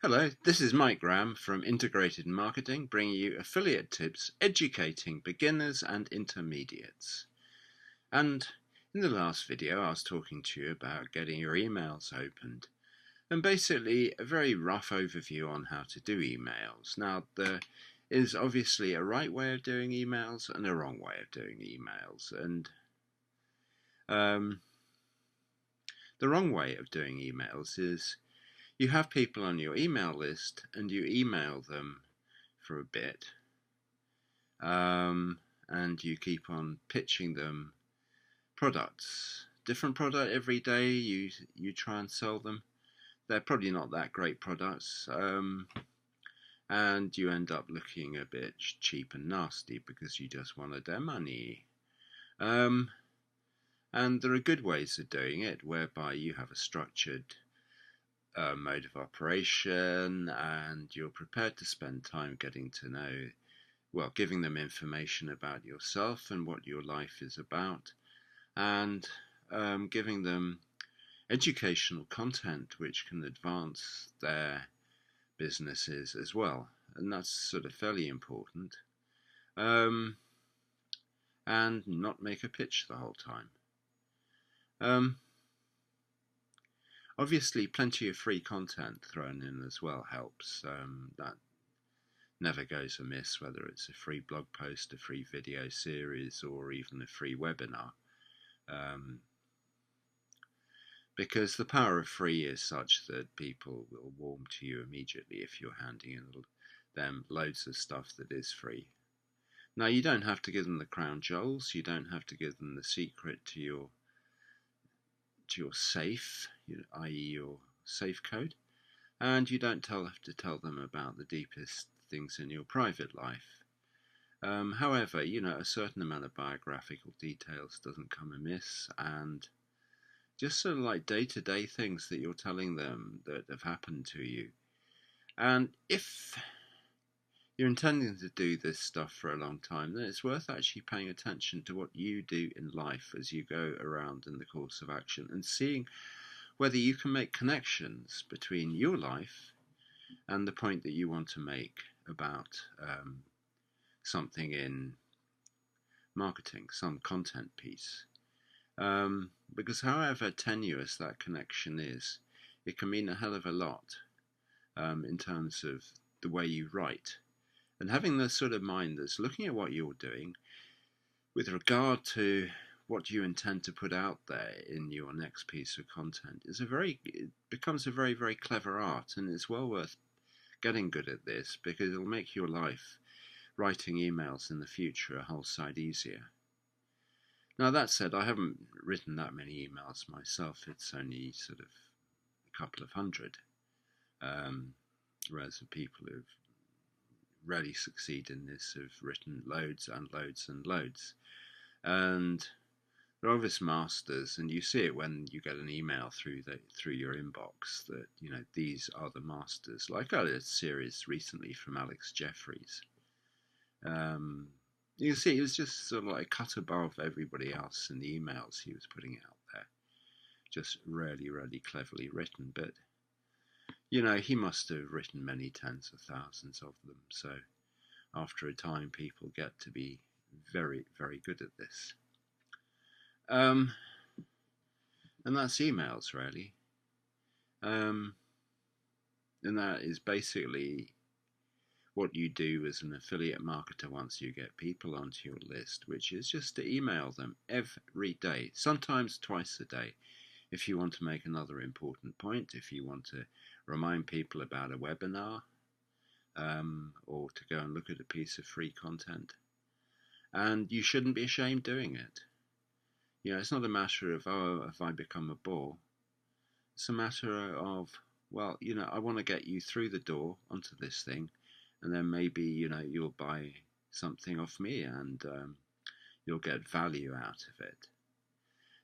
Hello, this is Mike Graham from Integrated Marketing, bringing you affiliate tips educating beginners and intermediates. And in the last video, I was talking to you about getting your emails opened and basically a very rough overview on how to do emails. Now, there is obviously a right way of doing emails and a wrong way of doing emails. And the wrong way of doing emails is you have people on your email list and you email them for a bit, and you keep on pitching them products, different product every day. You try and sell them. They're probably not that great products, and you end up looking a bit cheap and nasty because you just wanted their money. And there are good ways of doing it whereby you have a structured mode of operation, and you're prepared to spend time getting to know, well, giving them information about yourself and what your life is about, and giving them educational content which can advance their businesses as well. And that's sort of fairly important. And not make a pitch the whole time. Obviously, plenty of free content thrown in as well helps. That never goes amiss, whether it's a free blog post, a free video series, or even a free webinar. Because the power of free is such that people will warm to you immediately if you're handing them loads of stuff that is free. Now, you don't have to give them the crown jewels, you don't have to give them the secret to your safe, i.e. your safe code, and you don't have to tell them about the deepest things in your private life. However, a certain amount of biographical details doesn't come amiss, and just sort of like day-to-day things that you're telling them that have happened to you. And if you're intending to do this stuff for a long time, then it's worth actually paying attention to what you do in life as you go around in the course of action and seeing whether you can make connections between your life and the point that you want to make about something in marketing, some content piece. Because however tenuous that connection is, it can mean a hell of a lot in terms of the way you write. And having the sort of mind that's looking at what you're doing with regard to what you intend to put out there in your next piece of content it becomes a very, very clever art, and it's well worth getting good at this because it'll make your life writing emails in the future a whole sight easier. Now, that said, I haven't written that many emails myself. It's only sort of a couple of hundred, whereas the people who've really succeed in this have written loads and loads and loads. And they're obvious masters, and you see it when you get an email through your inbox that these are the masters. Like I did a series recently from Alex Jeffries. You can see it was just sort of like cut above everybody else in the emails he was putting out there. Just really, really cleverly written, but he must have written many tens of thousands of them. So after a time, people get to be very, very good at this. And that's emails, really. And that is basically what you do as an affiliate marketer once you get people onto your list, which is just to email them every day, sometimes twice a day. If you want to make another important point, if you want to remind people about a webinar, or to go and look at a piece of free content. And you shouldn't be ashamed doing it. It's not a matter of, have I become a bore? It's a matter of, well, I want to get you through the door onto this thing, and then maybe, you'll buy something off me and you'll get value out of it.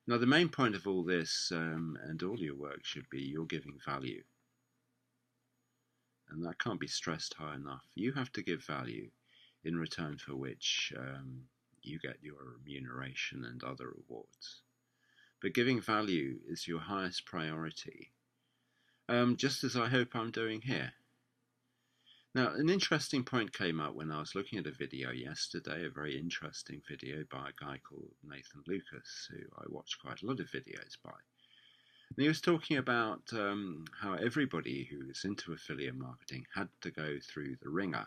Now, the main point of all this and all your work should be you're giving value. And that can't be stressed high enough. You have to give value, in return for which you get your remuneration and other rewards. But giving value is your highest priority, just as I hope I'm doing here. Now, an interesting point came up when I was looking at a video yesterday, a very interesting video by a guy called Nathan Lucas, who I watch quite a lot of videos by. And he was talking about how everybody who is into affiliate marketing had to go through the ringer.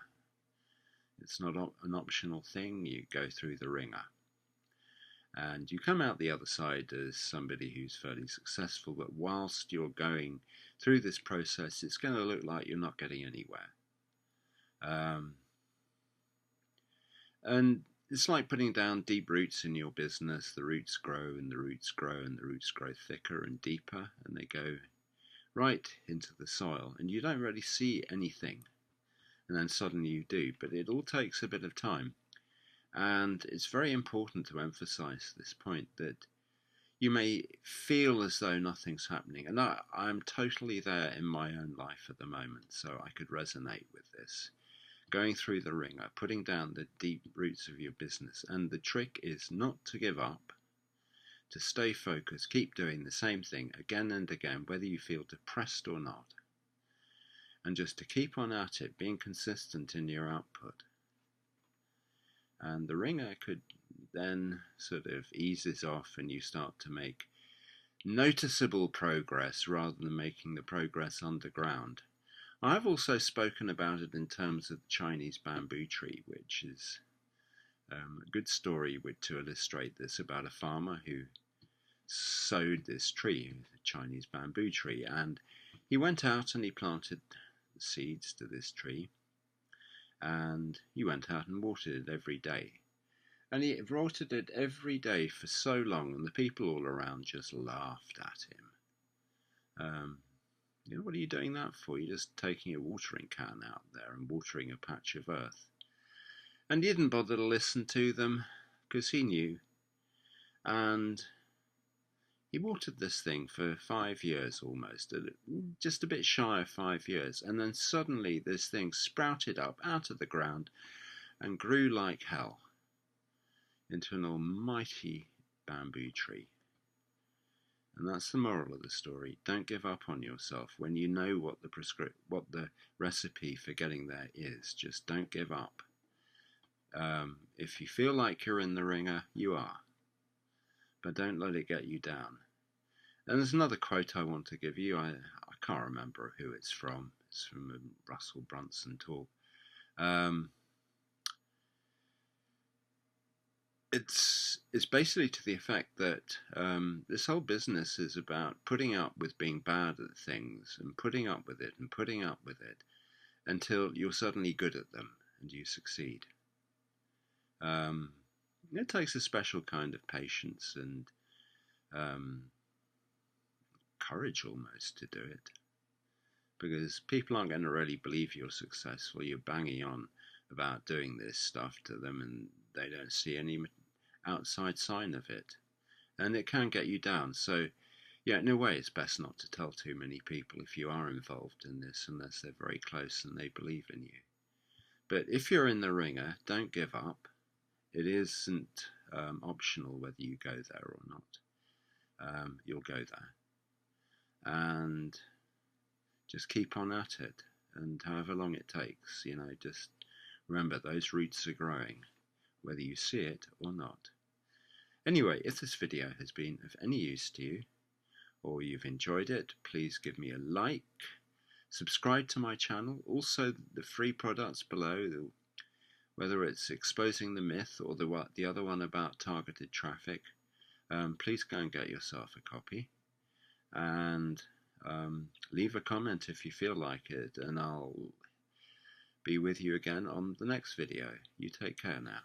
It's not an optional thing, you go through the ringer. And you come out the other side as somebody who's fairly successful, but whilst you're going through this process, it's going to look like you're not getting anywhere. And it's like putting down deep roots in your business. The roots grow and the roots grow and the roots grow thicker and deeper, and they go right into the soil, and you don't really see anything. And then suddenly you do, but it all takes a bit of time. And it's very important to emphasize this point that you may feel as though nothing's happening. And I'm totally there in my own life at the moment, so I could resonate with this. Going through the ringer, putting down the deep roots of your business. And the trick is not to give up, to stay focused, keep doing the same thing again and again, whether you feel depressed or not. And just to keep on at it, being consistent in your output. And the ringer could then sort of eases off and you start to make noticeable progress rather than making the progress underground. I've also spoken about it in terms of the Chinese bamboo tree, which is a good story to illustrate this, about a farmer who sowed this tree, the Chinese bamboo tree, and he went out and he planted the seeds to this tree, and he went out and watered it every day. And he watered it every day for so long, and the people all around just laughed at him. What are you doing that for? You're just taking a watering can out there and watering a patch of earth. And he didn't bother to listen to them, because he knew. And he watered this thing for 5 years almost, just a bit shy of 5 years. And then suddenly this thing sprouted up out of the ground and grew like hell into an almighty bamboo tree. And that's the moral of the story. Don't give up on yourself when you know what the recipe for getting there is. Just don't give up. If you feel like you're in the ringer, you are. But don't let it get you down. And there's another quote I want to give you. I can't remember who it's from. It's from a Russell Brunson talk. It's basically to the effect that this whole business is about putting up with being bad at things and putting up with it and putting up with it until you're suddenly good at them and you succeed. It takes a special kind of patience and courage almost to do it, because people aren't going to really believe you're successful. You're banging on about doing this stuff to them and they don't see any outside sign of it, and it can get you down. So yeah, in a way it's best not to tell too many people if you are involved in this, unless they're very close and they believe in you. But if you're in the ringer, don't give up. It isn't optional whether you go there or not. You'll go there, and just keep on at it, and however long it takes, just remember those roots are growing, whether you see it or not. Anyway, if this video has been of any use to you, or you've enjoyed it, please give me a like, subscribe to my channel. Also, the free products below, whether it's exposing the myth or the other one about targeted traffic, please go and get yourself a copy, and leave a comment if you feel like it, and I'll be with you again on the next video. You take care now.